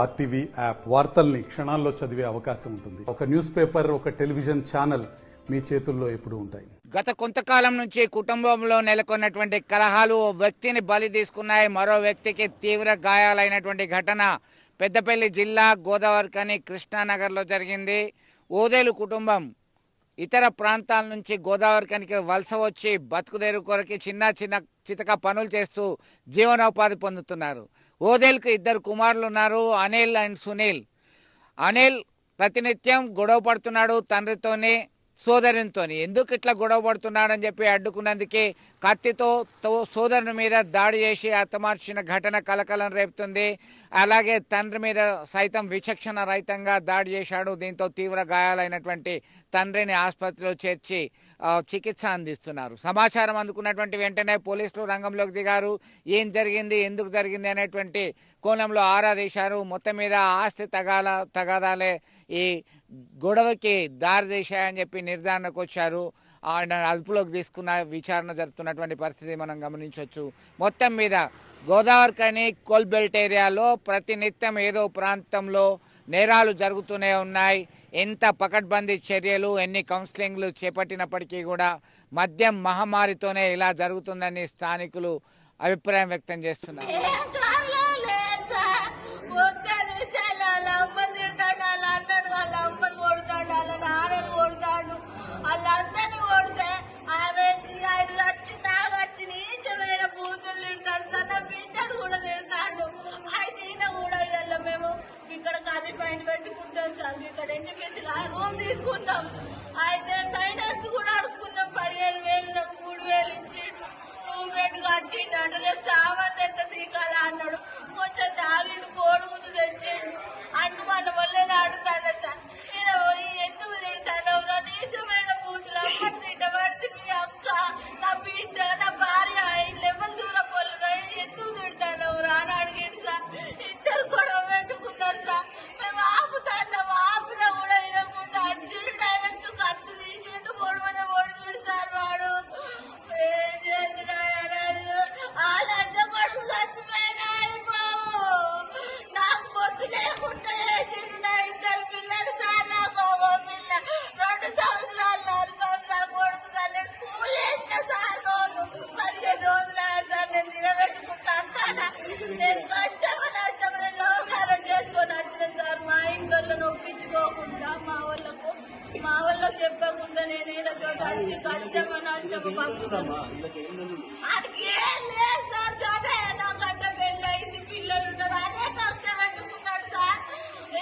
RTV app వార్తల్ని క్షణాల్లో చదివే అవకాశం ఉంటుంది. ఒక న్యూస్ పేపర్, ఒక టెలివిజన్ ఛానల్ మీ చేతుల్లో ఎప్పుడూ ఉంటాయి. గత కొంతకాలం నుంచి కుటుంబంలో నెలకొన్నటువంటి కలహాలు ఓ వ్యక్తిని బలి తీసుకున్నాయి. మరో వ్యక్తికి తీవ్ర గాయాలైనటువంటి ఘటన పెద్దపల్లి జిల్లా గోదావరిఖని కృష్ణానగర్లో జరిగింది. ఓదేలు కుటుంబం ఇతర ప్రాంతాల నుంచి గోదావరిఖనికి వలస వచ్చి బతుకుదేరు కొరకి చిన్న చితక పనులు చేస్తూ జీవనోపాధి పొందుతున్నారు. ఓదేలుకు ఇద్దరు కుమారులు ఉన్నారు, అనిల్ అండ్ సునీల్. అనిల్ ప్రతినిత్యం గొడవ పడుతున్నాడు తండ్రితోని, సోదరునితోని. ఎందుకు ఇట్లా గొడవ పడుతున్నాడని చెప్పి అడ్డుకున్నందుకే కత్తితో సోదరుని మీద దాడి చేసి హతమార్చిన ఘటన కలకలం రేపుతుంది. అలాగే తండ్రి మీద సైతం విచక్షణ రహితంగా దాడి చేశాడు. దీంతో తీవ్ర గాయాలైనటువంటి తండ్రిని ఆసుపత్రిలో చేర్చి చికిత్స అందిస్తున్నారు. సమాచారం అందుకున్నటువంటి వెంటనే పోలీసులు రంగంలోకి దిగారు. ఏం జరిగింది, ఎందుకు జరిగింది అనేటువంటి కోణంలో ఆరా తీశారు. మొత్తం మీద ఆస్తి తగాదాలే ఈ గొడవకి దారితీశాయని చెప్పి నిర్ధారణకు వచ్చారు. ఆయన అదుపులోకి తీసుకున్న విచారణ జరుపుతున్నటువంటి పరిస్థితి మనం గమనించవచ్చు. మొత్తం మీద గోదావరిఖని కోల్బెల్ట్ ఏరియాలో ప్రతినిత్యం ఏదో ప్రాంతంలో నేరాలు జరుగుతూనే ఉన్నాయి. ఎంత పకడ్బందీ చర్యలు, ఎన్ని కౌన్సిలింగ్లు చేపట్టినప్పటికీ కూడా మద్యం మహమ్మారితోనే ఇలా జరుగుతుందని స్థానికులు అభిప్రాయం వ్యక్తం చేస్తున్నారు. ఇక్కడ కర్రీ పాయింట్ పెట్టుకుంటాం సార్. ఇక్కడ ఎన్టీపీసీలో రూమ్ తీసుకున్నాం. అయితే ఫైనాన్స్ కూడా అడుక్కున్నాం. 15,000 నాకు 3,000 ఇచ్చిండు. రూమ్ రెంట్ కట్టిండు. అంటే రేపు సామాన్ ఎంత తీకాల అన్నాడు. కొంచెం తాగిండు, కోడుగుడ్డు తెచ్చిండు. అటు మన వల్లనే అడుగుతాను సార్. నేను ఎందుకు తిడతాను? నీచమైన బూతులు అమ్మని తిట్టబడితే మీ అక్క, నా బిడ్డ, నా భార్య లెవెల్ దూరం వాళ్ళు ఎందుకు తిడతాను అని అడిగిండు సార్. ఇద్దరు గొడవ పెట్టుకున్నారు సార్. మేము ఆపుతాన్నాము. ఆపినా కూడా వినకుండా అడిచిండు. డైరెక్ట్ కత్తి తీసిండు, పొడవనే పొడిచిండు సార్. వాడు ఏం చేసినా ఆ లంచ కొడుకు చచ్చిపోయినా అయిపోవు. నాకు పొట్టు లేకుండా చేసిండు. నా ఇద్దరు పిల్లలు సార్. నాకు పిల్ల 2 సంవత్సరాలు 4 సంవత్సరాలు కొడుకు సార్. నేను స్కూల్ వేసిన సార్. రోజు 15 రోజులు సార్. నేను నిలబెట్టుకుంటా అంటానా? నేను కష్టమ నష్టమని లోకారం చేసుకొని వచ్చిన సార్. మా ఇంట్లో నొప్పించుకోకుండా మా వాళ్ళకు చెప్పకుండా నేను ఈయనతో వచ్చి కష్టమ నష్టమ పంపుతాను. అది ఏం లేదు సార్. కదా నాకంత పెళ్ళి అయింది, పిల్లలు ఉన్నారు. అదే కక్ష పెట్టుకున్నాడు సార్.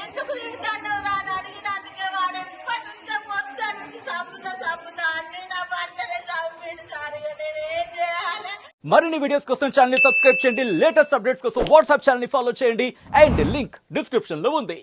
ఎందుకు తిడతాడు అని అడిగినందుకే వాడు ఎప్పటి నుంచో మొత్తం నుంచి చంపుతా అన్ని నా భర్తనే చంపిండు సార్. ఇక నేను ఏం చేయాలి? మరిన్ని వీడియోస్ కోసం ఛానల్ ని సబ్స్క్రైబ్ చేయండి. లేటెస్ట్ అప్డేట్స్ కోసం వాట్సాప్ ఛానల్ ని ఫాలో చేయండి. అండ్ లింక్ డిస్క్రిప్షన్ లో ఉంది.